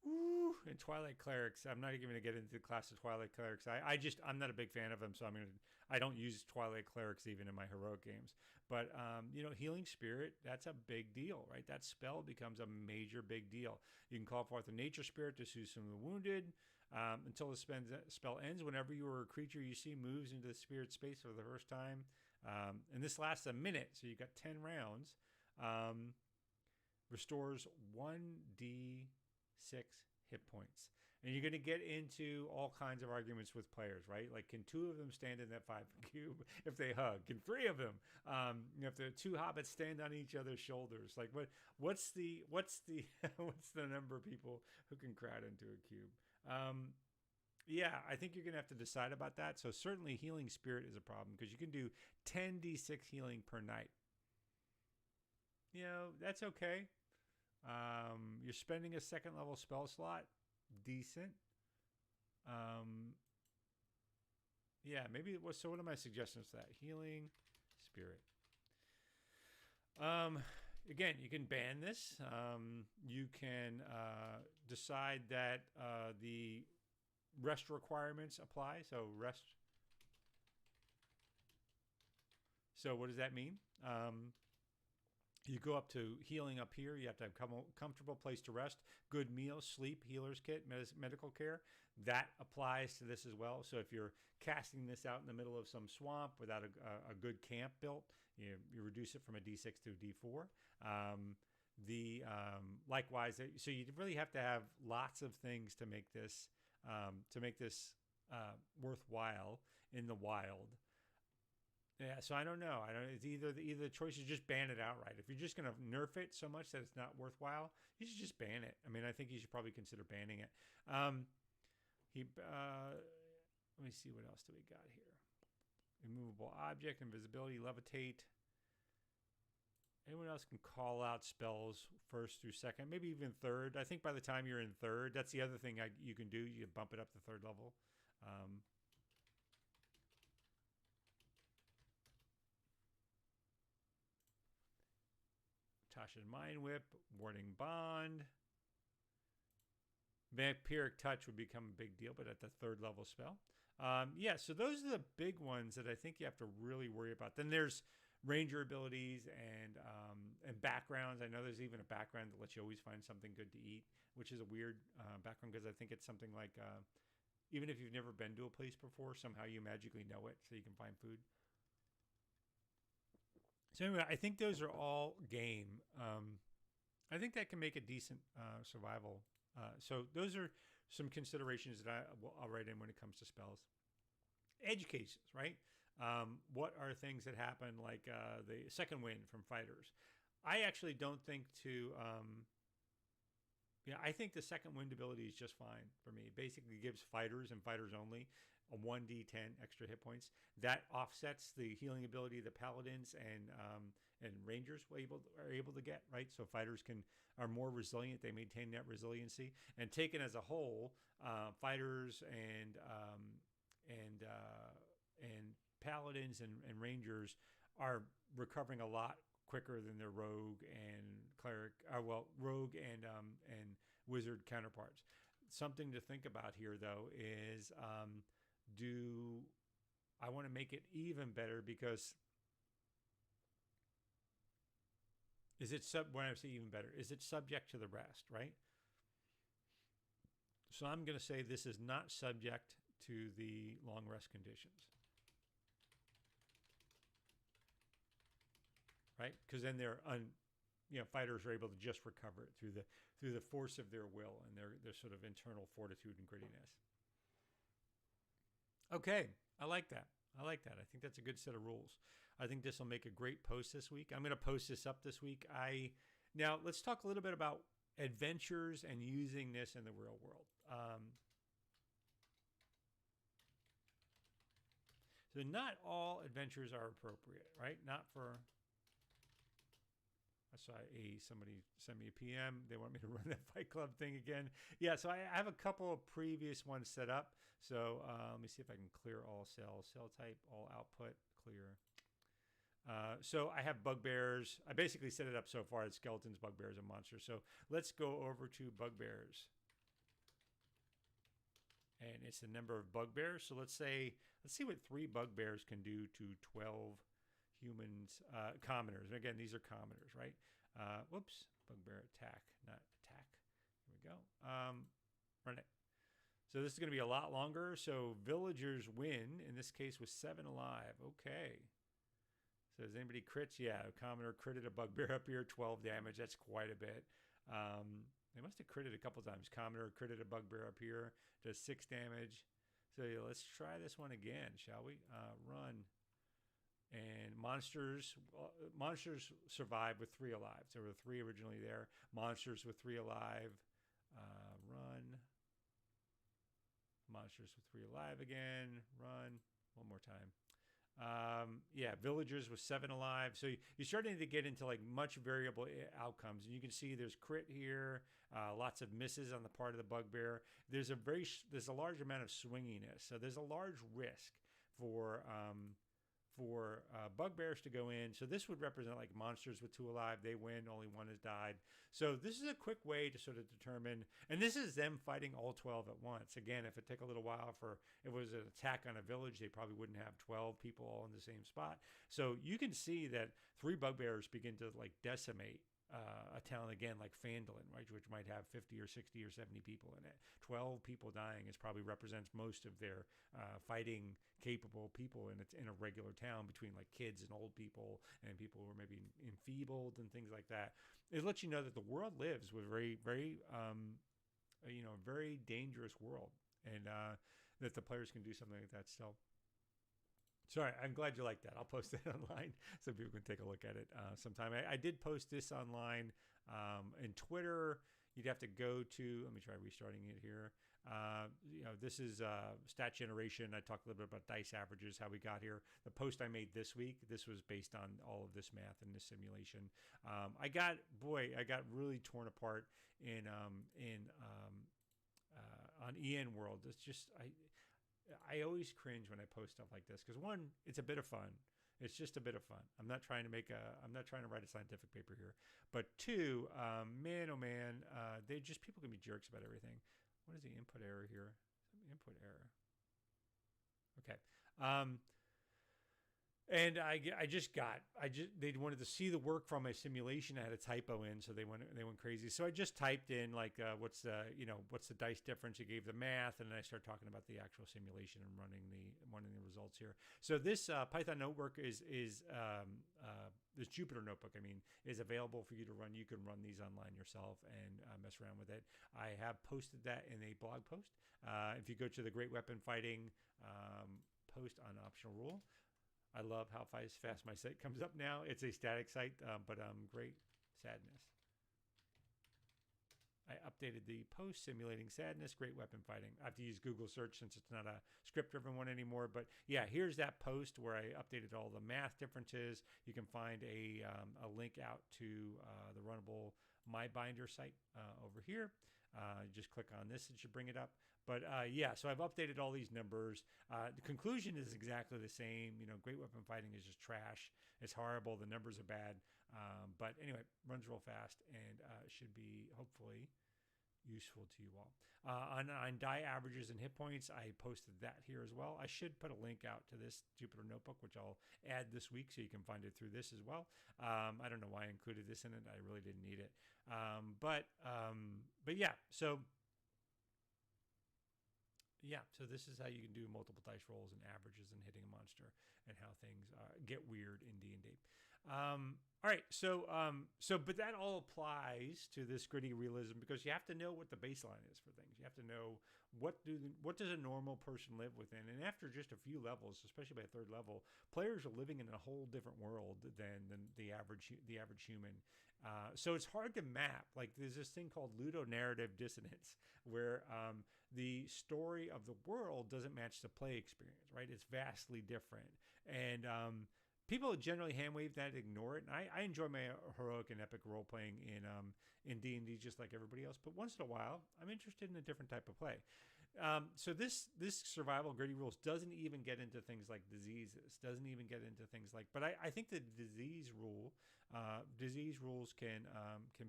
Ooh, and Twilight Clerics. I'm not even going to get into the class of Twilight Clerics. I'm not a big fan of them, so I don't use Twilight Clerics even in my heroic games. But Healing Spirit, that's a big deal, right? That spell becomes a major big deal. You can call forth a Nature Spirit to soothe some of the wounded until the spell ends. Whenever you or a creature you see moves into the spirit space for the first time, and this lasts a minute, so you've got 10 rounds. Restores 1d6 hit points. And you're going to get into all kinds of arguments with players, right? Like, can 2 of them stand in that 5 cube if they hug? Can 3 of them? If the 2 hobbits stand on each other's shoulders, like what's the what's the number of people who can crowd into a cube? Yeah, I think you're going to have to decide about that. So certainly Healing Spirit is a problem because you can do 10d6 healing per night. That's okay. You're spending a 2nd level spell slot. Decent. Yeah, maybe. So what are my suggestions for that? Healing Spirit. Again, you can ban this. You can decide that the rest requirements apply. So rest. So what does that mean? You go up to healing up here. You have to have a comfortable place to rest, good meal, sleep, healer's kit, medical care. That applies to this as well. So if you're casting this out in the middle of some swamp without a good camp built, you reduce it from a D6 to a D4. Likewise, so you really have to have lots of things to make this worthwhile in the wild. Yeah, so I don't know. It's either the choice is just ban it outright. If you're just going to nerf it so much that it's not worthwhile, you should just ban it. I mean, I think you should probably consider banning it. Let me see, what else do we got here? Immovable object, invisibility, levitate. Anyone else can call out spells 1st through 2nd, maybe even 3rd. I think by the time you're in 3rd, that's the other thing you can do. You can bump it up to 3rd level. Tasha's Mind Whip, Warding Bond. Vampiric Touch would become a big deal, but at the 3rd level spell. Yeah, so those are the big ones that I think you have to really worry about. Then there's ranger abilities and backgrounds. I know there's even a background that lets you always find something good to eat, which is a weird background because I think it's something like even if you've never been to a place before, somehow you magically know it so you can find food. So anyway, I think those are all game. I think that can make a decent survival. So those are some considerations that I'll write in when it comes to spells. Edge cases, right? What are things that happen, like the second wind from fighters? I actually don't think I think the second wind ability is just fine for me. It basically gives fighters and fighters only a 1d10 extra hit points. That offsets the healing ability the paladins and rangers are able to get, right? So fighters are more resilient. They maintain that resiliency. And taken as a whole, fighters and paladins and rangers are recovering a lot quicker than their rogue and cleric, rogue and wizard counterparts. Something to think about here, though, is do I want to make it even better? Because when I say even better, is it subject to the rest, right? So I'm going to say this is not subject to the long rest conditions, right? Because then fighters are able to just recover it through the force of their will and their sort of internal fortitude and grittiness. Okay, I like that. I think that's a good set of rules. I think this will make a great post this week. I'm going to post this up this week. Now let's talk a little bit about adventures and using this in the real world. So not all adventures are appropriate, right? Not for. I saw somebody send me a PM. They want me to run that Fight Club thing again. Yeah, so I have a couple of previous ones set up. So let me see if I can clear all cells. Cell type, all output, clear. So I have bugbears. I basically set it up so far as skeletons, bugbears, and monsters. So let's go over to bugbears. And it's the number of bugbears. So let's see what 3 bugbears can do to 12 humans, commoners. And again, these are commoners, right? Whoops, bugbear attack, not attack. Here we go. Run it. So this is going to be a lot longer. So villagers win, in this case with 7 alive. Okay. So does anybody crits? Yeah, a commoner critted a bugbear up here, 12 damage. That's quite a bit. They must have critted a couple times. Commoner critted a bugbear up here, does 6 damage. So yeah, let's try this one again, shall we? Run. And monsters survive with 3 alive. So there were 3 originally there. Monsters with 3 alive. Run. Monsters with 3 alive again. Run. One more time. Yeah, villagers with 7 alive. So you're starting to get into like much variable outcomes, and you can see there's crit here, lots of misses on the part of the bugbear. There's a large amount of swinginess, so there's a large risk for bugbears to go in. So this would represent like monsters with 2 alive. They win, only 1 has died. So this is a quick way to sort of determine, and this is them fighting all 12 at once. Again, if it took a little while if it was an attack on a village, they probably wouldn't have 12 people all in the same spot. So you can see that 3 bugbears begin to like decimate a town again, like Phandalin, right, which might have 50 or 60 or 70 people in it. 12 people dying is probably represents most of their fighting capable people in a regular town, between like kids and old people and people who are maybe enfeebled and things like that. It lets you know that the world lives with very, very, very dangerous world, and that the players can do something like that still. Sorry, I'm glad you like that. I'll post that online so people can take a look at it sometime. I did post this online in Twitter. You'd have to go to, let me try restarting it here. This is stat generation. I talked a little bit about dice averages, how we got here. The post I made this week, this was based on all of this math and this simulation. I got really torn apart on EN World. It's just, I always cringe when I post stuff like this because, one, it's a bit of fun. It's just a bit of fun. I'm not trying to write a scientific paper here. But 2, man, oh man, people can be jerks about everything. What is the input error here? Input error. Okay. And they wanted to see the work from my simulation. I had a typo in, so they went crazy. So I just typed in like, what's the dice difference? It gave the math, and then I started talking about the actual simulation and running the results here. So this Python notebook is this Jupyter notebook, is available for you to run. You can run these online yourself and mess around with it. I have posted that in a blog post. If you go to the Great Weapon Fighting post on optional rule. I love how fast my site comes up now. It's a static site, but great sadness. I updated the post simulating sadness, great weapon fighting. I have to use Google search since it's not a script-driven one anymore. But yeah, here's that post where I updated all the math differences. You can find a link out to the runnable MyBinder site over here. Just click on this, it should bring it up. But yeah, so I've updated all these numbers. The conclusion is exactly the same. Great weapon fighting is just trash. It's horrible. The numbers are bad. But anyway, runs real fast and should be hopefully useful to you all. On die averages and hit points, I posted that here as well. I should put a link out to this Jupyter notebook, which I'll add this week so you can find it through this as well. I don't know why I included this in it. I really didn't need it. But yeah, so this is how you can do multiple dice rolls and averages and hitting a monster and how things get weird in D&D. All right, but that all applies to this gritty realism because you have to know what the baseline is for things. You have to know what does a normal person live within? And after just a few levels, especially by third level, players are living in a whole different world than the average human. So it's hard to map. Like there's this thing called ludonarrative dissonance, where the story of the world doesn't match the play experience. Right? It's vastly different, and people generally hand wave that, ignore it. And I enjoy my heroic and epic role playing in D&D just like everybody else. But once in a while, I'm interested in a different type of play. So this survival gritty rules doesn't even get into things like diseases. Doesn't even get into things like. But I think the disease rules can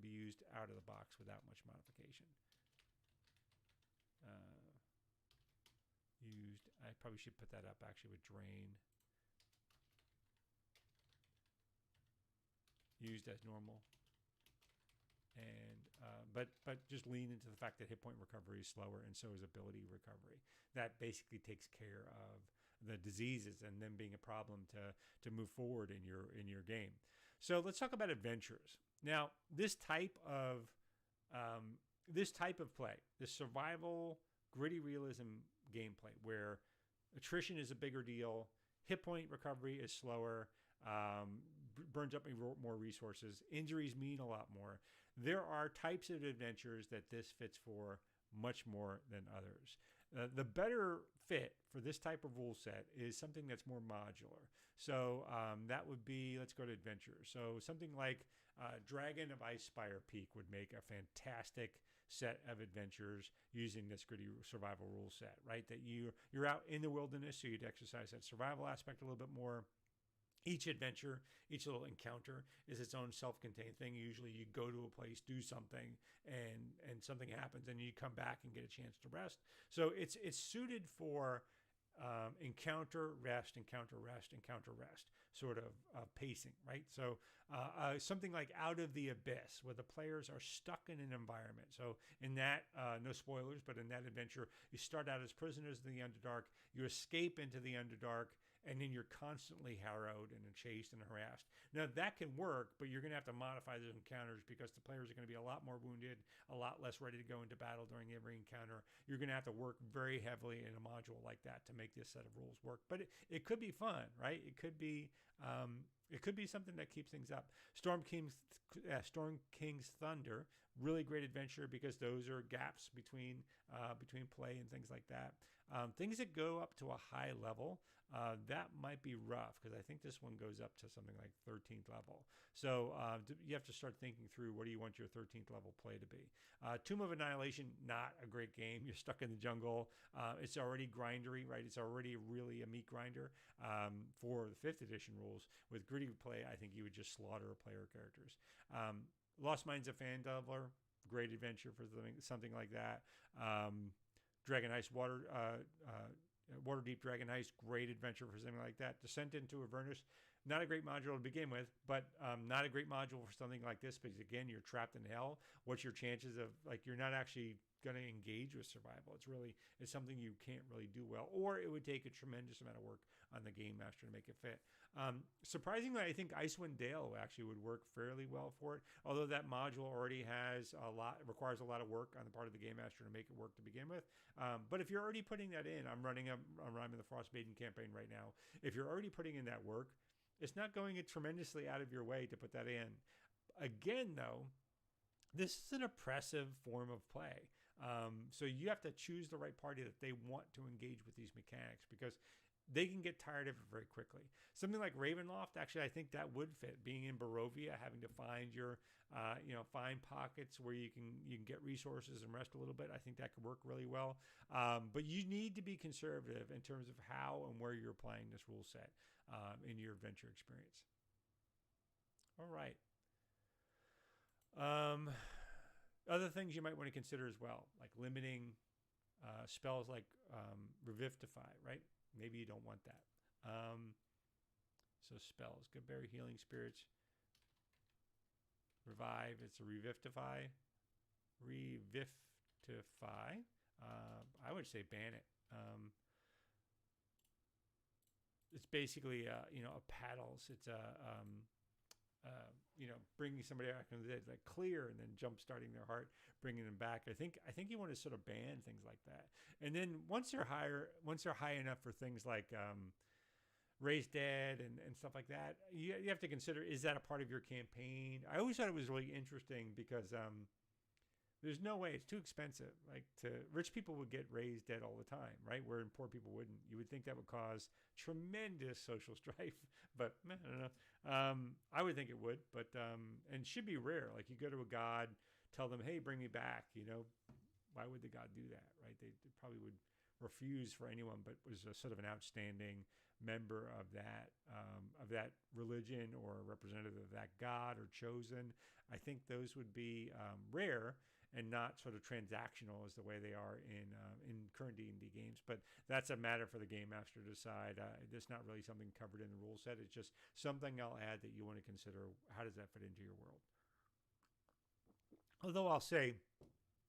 be used out of the box without much modification. Used. I probably should put that up actually with drain. Used as normal, and but just lean into the fact that hit point recovery is slower, and so is ability recovery. That basically takes care of the diseases and them being a problem to move forward in your game. So let's talk about adventures now. This type of play, this survival gritty realism gameplay, where attrition is a bigger deal, hit point recovery is slower. Burns up more resources. Injuries mean a lot more. There are types of adventures that this fits for much more than others. The better fit for this type of rule set is something that's more modular. So that would be, let's go to adventures. So something like Dragon of Icespire Peak would make a fantastic set of adventures using this gritty survival rule set, right? That you're out in the wilderness, so you'd exercise that survival aspect a little bit more. Each adventure, each little encounter is its own self-contained thing. Usually you go to a place, do something, and something happens, and you come back and get a chance to rest. So it's suited for encounter, rest, encounter, rest, encounter, rest sort of pacing, right? So something like Out of the Abyss, where the players are stuck in an environment. So in that, no spoilers, but in that adventure, you start out as prisoners in the Underdark, you escape into the Underdark, and then you're constantly harrowed and chased and harassed. Now, that can work, but you're going to have to modify those encounters because the players are going to be a lot more wounded, a lot less ready to go into battle during every encounter. You're going to have to work very heavily in a module like that to make this set of rules work. But it could be fun, right? It could be something that keeps things up. Storm King's Thunder, really great adventure because those are gaps between play and things like that. Things that go up to a high level, that might be rough because I think this one goes up to something like 13th level. So you have to start thinking through, what do you want your 13th level play to be? Tomb of Annihilation, not a great game. You're stuck in the jungle. It's already grindery, right? It's already really a meat grinder. For the 5th edition rules, with gritty play, I think you would just slaughter player characters. Lost Minds of Phandelver, great adventure for something like that. Dragon Heist, Waterdeep Dragon Heist, great adventure for something like that. Descent into Avernus, not a great module to begin with, but not a great module for something like this because, again, you're trapped in hell. What's your chances of, like, you're not actually going to engage with survival? It's something you can't really do well, or it would take a tremendous amount of work on the game master to make it fit. Surprisingly, I think Icewind Dale actually would work fairly well for it, although that module already requires a lot of work on the part of the game master to make it work to begin with. But if you're already putting that in, I'm running the Frostmaiden campaign right now. If you're already putting in that work, it's not going tremendously out of your way to put that in. Again, though, this is an oppressive form of play. So you have to choose the right party that they want to engage with these mechanics, because they can get tired of it very quickly. Something like Ravenloft, actually, I think that would fit. Being in Barovia, having to find find pockets where you can get resources and rest a little bit. I think that could work really well. But you need to be conservative in terms of how and where you're applying this rule set in your adventure experience. All right. Other things you might want to consider as well, like limiting spells like Revivify, right? Maybe you don't want that. So spells, Goodberry, Healing Spirits, Revive, it's a Revivify. I would say ban it. It's basically, a paddles. It's bringing somebody back from the dead, like clear, and then jump starting their heart, bringing them back. I think you want to sort of ban things like that. And then once they're high enough for things like raise dead and stuff like that, you have to consider, is that a part of your campaign? I always thought it was really interesting because there's no way, it's too expensive. Like, rich people would get raised dead all the time, right? Where poor people wouldn't. You would think that would cause tremendous social strife, but I don't know. I would think it would, but and should be rare. Like, you go to a god, tell them, hey, bring me back. Why would the god do that, right? They probably would refuse for anyone, but was a sort of an outstanding member of that religion or a representative of that god or chosen. I think those would be rare and not sort of transactional as the way they are in current D&D games. But that's a matter for the game master to decide. It's not really something covered in the rule set. It's just something I'll add that you want to consider. How does that fit into your world? Although I'll say,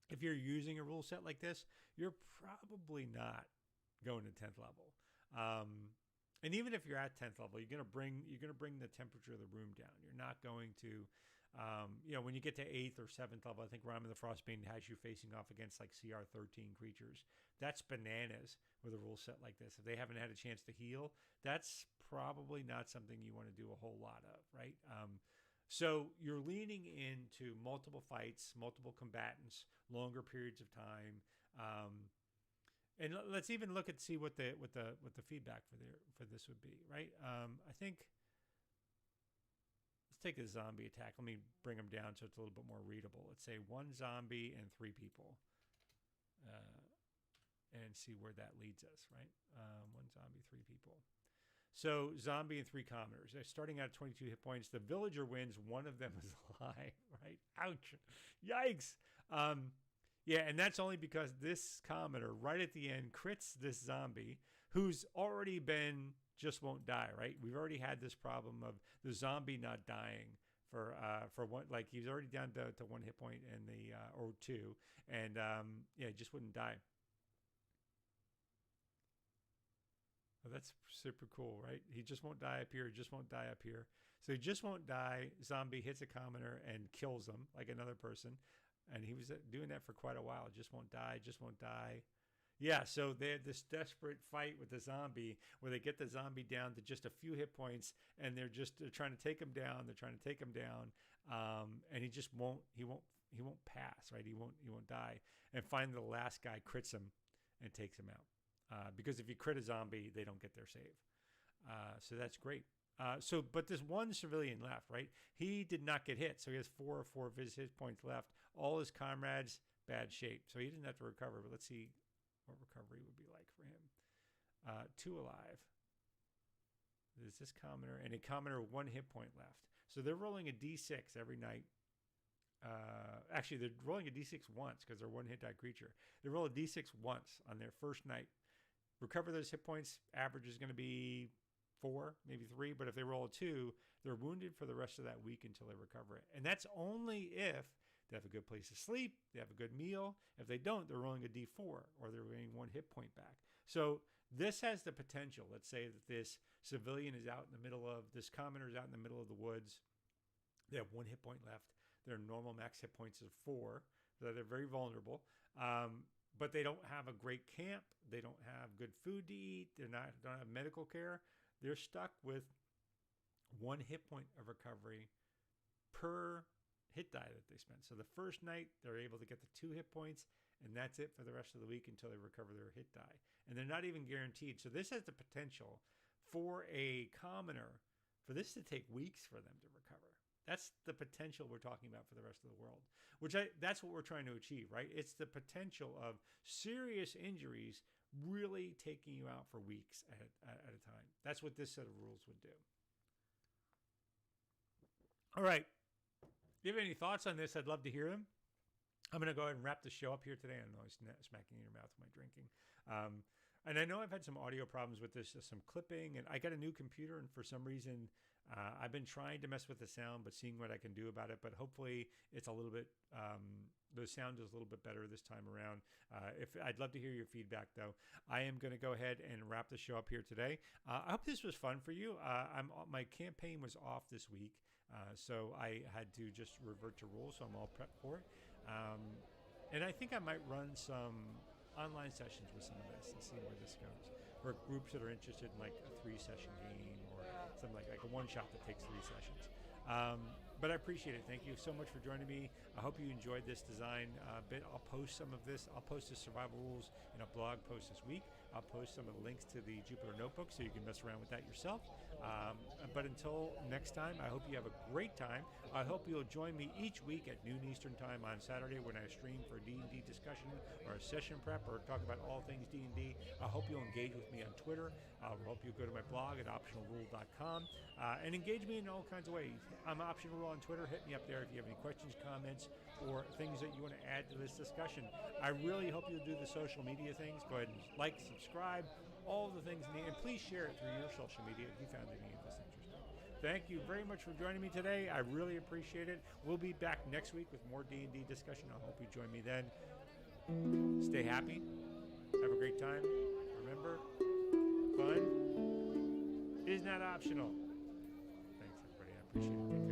if you're using a rule set like this, you're probably not going to 10th level. And even if you're at 10th level, you're going to bring the temperature of the room down. You're not going to, when you get to 8th or 7th level, I think Rime of the Frostbane has you facing off against like CR 13 creatures. That's bananas with a rule set like this. If they haven't had a chance to heal, that's probably not something you want to do a whole lot of, right? So you're leaning into multiple fights, multiple combatants, longer periods of time. And let's even look at see what the feedback for this would be, right? I think let's take a zombie attack. Let me bring them down so it's a little bit more readable. Let's say 1 zombie and 3 people, and see where that leads us, right? 1 zombie, 3 people. So zombie and 3 commoners. They're starting out at 22 hit points. The villager wins. One of them is alive, right? Ouch! Yikes! Yeah, and that's only because this commoner right at the end crits this zombie who's already been just won't die, right? We've already had this problem of the zombie not dying for one, like he's already down to 1 hit point and or 2, and just wouldn't die. Oh, that's super cool, right? He just won't die up here, just won't die up here. So he just won't die. Zombie hits a commoner and kills him like another person. And he was doing that for quite a while. Just won't die, just won't die. Yeah, so they had this desperate fight with the zombie where they get the zombie down to just a few hit points, and they're trying to take him down. They're trying to take him down, and he just won't pass, right? He won't die. And finally, the last guy crits him and takes him out. Because if you crit a zombie, they don't get their save. So that's great. But there's 1 civilian left, right? He did not get hit, so he has 4 of his hit points left. All his comrades, bad shape, so he didn't have to recover. But let's see what recovery would be like for him. 2 alive. There's this commoner, and a commoner 1 hit point left. So they're rolling a d6 every night. Actually, they're rolling a d6 once because they're 1 hit die creature. They roll a d6 once on their first night. Recover those hit points. Average is going to be 4, maybe 3, but if they roll a 2, they're wounded for the rest of that week until they recover it. And that's only if they have a good place to sleep, they have a good meal. If they don't, they're rolling a d4 or they're getting 1 hit point back. So this has the potential. Let's say that this civilian is out in the middle of, this commoner is out in the middle of the woods. They have 1 hit point left. Their normal max hit points is 4, so they're very vulnerable. But they don't have a great camp. They don't have good food to eat. Don't have medical care. They're stuck with 1 hit point of recovery per hit die that they spent. So the first night, they're able to get the 2 hit points, and that's it for the rest of the week until they recover their hit die. And they're not even guaranteed. So this has the potential for a commoner, for this to take weeks for them to recover. That's the potential we're talking about for the rest of the world, that's what we're trying to achieve, right? It's the potential of serious injuries really taking you out for weeks at a time. That's what this set of rules would do. All right. If you have any thoughts on this, I'd love to hear them. I'm going to go ahead and wrap the show up here today. I know I'm smacking in your mouth with my drinking. And I know I've had some audio problems with this, some clipping, and I got a new computer, and for some reason, I've been trying to mess with the sound, but seeing what I can do about it. But hopefully it's a little bit, the sound is a little bit better this time around. If I'd love to hear your feedback, though. I am going to go ahead and wrap the show up here today. I hope this was fun for you. My campaign was off this week, so I had to just revert to rules, so I'm all prepped for it. And I think I might run some online sessions with some of this and see where this goes. For groups that are interested in like a 3-session game or something like a one-shot that takes 3 sessions. But I appreciate it. Thank you so much for joining me. I hope you enjoyed this design bit. I'll post some of this. I'll post the survival rules in a blog post this week. I'll post some of the links to the Jupyter Notebook so you can mess around with that yourself. But until next time, I hope you have a great time. I hope you'll join me each week at noon Eastern time on Saturday when I stream for D&D discussion or a session prep or talk about all things D&D. I hope you'll engage with me on Twitter. I hope you'll go to my blog at optionalrule.com and engage me in all kinds of ways. I'm Optional Rule on Twitter. Hit me up there if you have any questions, comments, or things that you want to add to this discussion. I really hope you'll do the social media things. Go ahead and like, subscribe, all the things. And please share it through your social media if you found any of this interesting. Thank you very much for joining me today. I really appreciate it. We'll be back next week with more D&D discussion. I hope you join me then. Stay happy. Have a great time. Remember, fun is not optional. Thanks, everybody. I appreciate it.